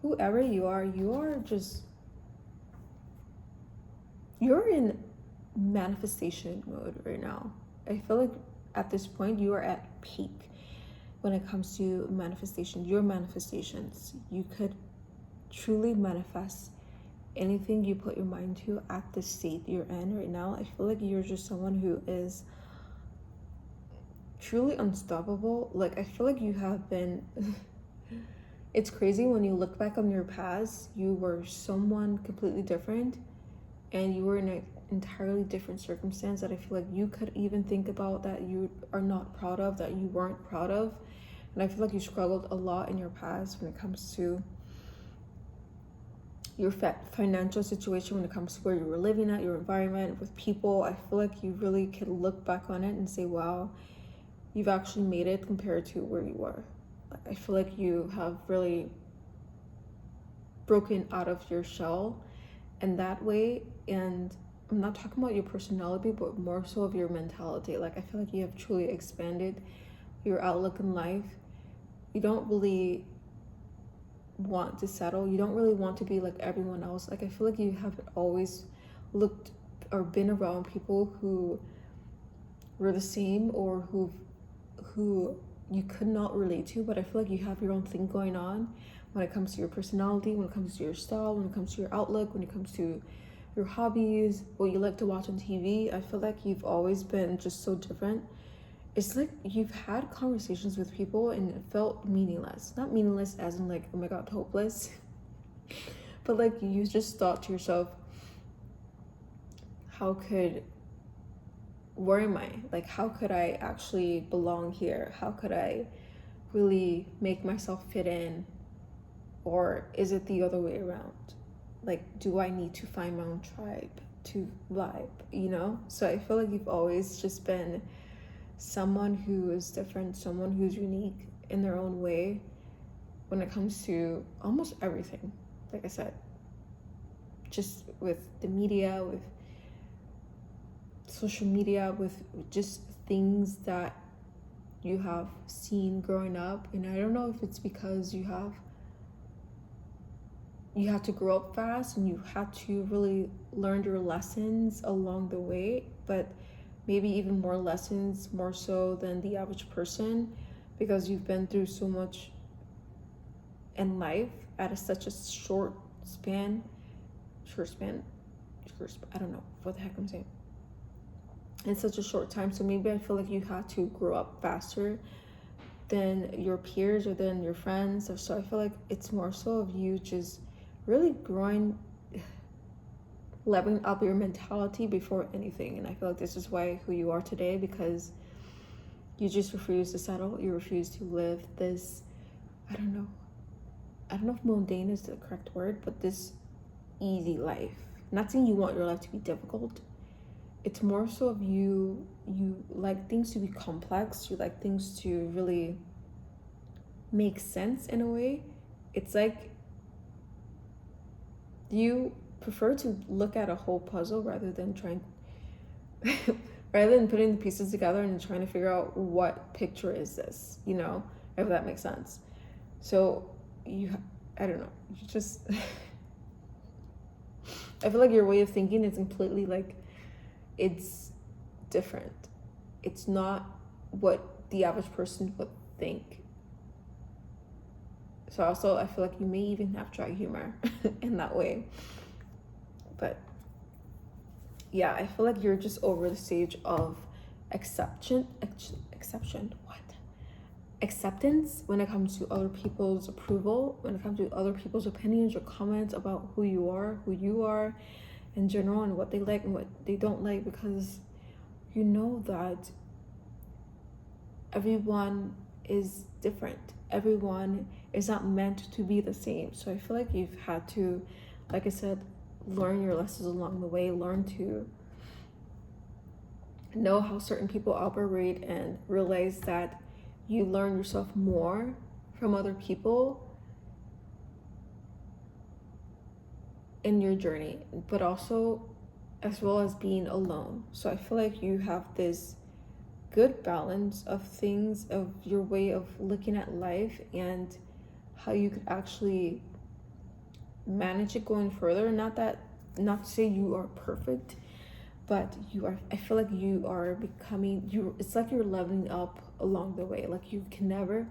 whoever you are just, you're in manifestation mode right now. I feel like at this point you are at peak when it comes to manifestation. Your manifestations, you could truly manifest anything you put your mind to at the state you're in right now. I feel like you're just someone who is truly unstoppable. Like, I feel like you have been it's crazy when you look back on your past, you were someone completely different and you were in an entirely different circumstance that I feel like you could even think about that you are not proud of, that you weren't proud of. And I feel like you struggled a lot in your past when it comes to your financial situation, when it comes to where you were living at, your environment, with people. I feel like you really could look back on it and say, wow, you've actually made it compared to where you were. I feel like you have really broken out of your shell in that way. And I'm not talking about your personality, but more so of your mentality. Like, I feel like you have truly expanded your outlook in life. You don't really want to settle. You don't really want to be like everyone else. Like, I feel like you have always looked or been around people who were the same, or who you could not relate to, but I feel like you have your own thing going on when it comes to your personality, when it comes to your style, when it comes to your outlook, when it comes to your hobbies, what you like to watch on TV. I feel like you've always been just so different. It's like you've had conversations with people and it felt meaningless. Not meaningless as in like, oh my god, hopeless. But like, you just thought to yourself, where am I? Like, how could I actually belong here? How could I really make myself fit in? Or is it the other way around? Like, do I need to find my own tribe to vibe, you know? So I feel like you've always just been someone who is different, someone who's unique in their own way when it comes to almost everything. Like I said, just with the media, with social media, with just things that you have seen growing up. And I don't know if it's because you had to grow up fast and you had to really learn your lessons along the way, but maybe even more lessons, more so than the average person, because you've been through so much in life at such a short span, I don't know what the heck I'm saying, in such a short time. So maybe I feel like you had to grow up faster than your peers or than your friends. So I feel like it's more so of you just really growing, leveling up your mentality before anything. And I feel like this is why who you are today, because you just refuse to settle. You refuse to live this, I don't know if mundane is the correct word, but this easy life. Not saying you want your life to be difficult. It's more so of you like things to be complex. You like things to really make sense in a way. It's like you prefer to look at a whole puzzle rather than putting the pieces together and trying to figure out what picture is this, you know, if that makes sense. So I don't know, you just I feel like your way of thinking is completely like, it's different. It's not what the average person would think. So also, I feel like you may even have dry humor in that way. But yeah, I feel like you're just over the stage of acceptance when it comes to other people's approval, when it comes to other people's opinions or comments about who you are in general, and what they like and what they don't like, because you know that everyone is different. Everyone is not meant to be the same. So I feel like you've had to, like I said, learn your lessons along the way, learn to know how certain people operate, and realize that you learn yourself more from other people in your journey, but also as well as being alone. So I feel like you have this good balance of things, of your way of looking at life, and how you could actually manage it going further. Not to say you are perfect, but you are, I feel like you are becoming, you, it's like you're leveling up along the way. Like you can never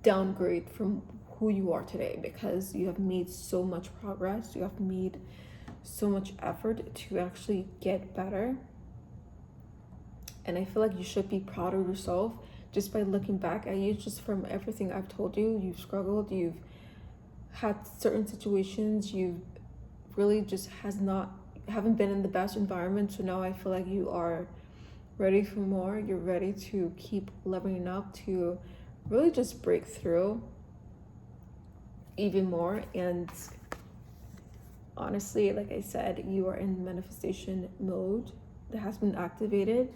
downgrade from who you are today, because you have made so much progress, you have made so much effort to actually get better. And I feel like you should be proud of yourself just by looking back at you. Just from everything I've told you, you've struggled, you've had certain situations, you've really just haven't been in the best environment. So now I feel like you are ready for more. You're ready to keep leveling up, to really just break through even more. And honestly, like I said, you are in manifestation mode that has been activated.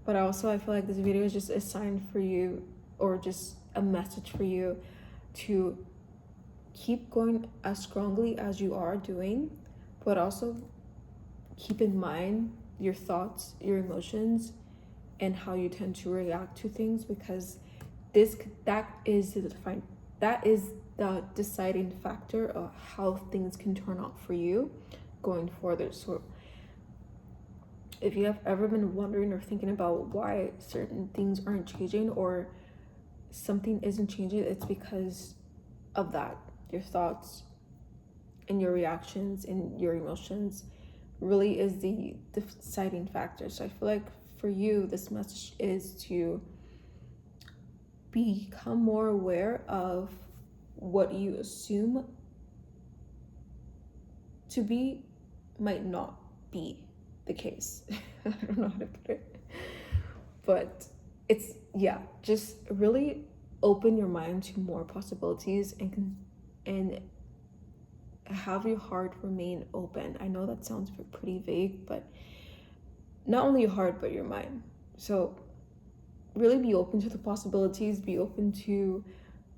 But also I feel like this video is just a sign for you, or just a message for you, to keep going as strongly as you are doing, but also keep in mind your thoughts, your emotions, and how you tend to react to things, because that is the deciding factor of how things can turn out for you going further. So if you have ever been wondering or thinking about why certain things aren't changing, or something isn't changing, it's because of that. Your thoughts and your reactions and your emotions really is the deciding factor. So I feel like for you, this message is to become more aware of what you assume to be might not be the case. I don't know how to put it, but it's, yeah, just really open your mind to more possibilities, and have your heart remain open. I know that sounds pretty vague, but not only your heart but your mind. So really be open to the possibilities, be open to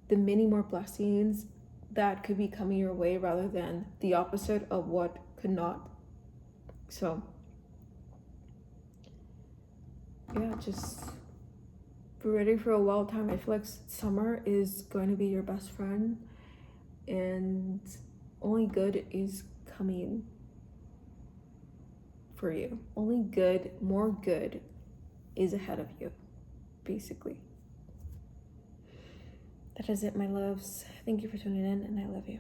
the many more blessings that could be coming your way, rather than the opposite of what could not. So yeah, just be ready for a wild time. I feel like summer is going to be your best friend, and only good is coming for you. Only good, more good is ahead of you, basically. That is it, my loves. Thank you for tuning in, and I love you.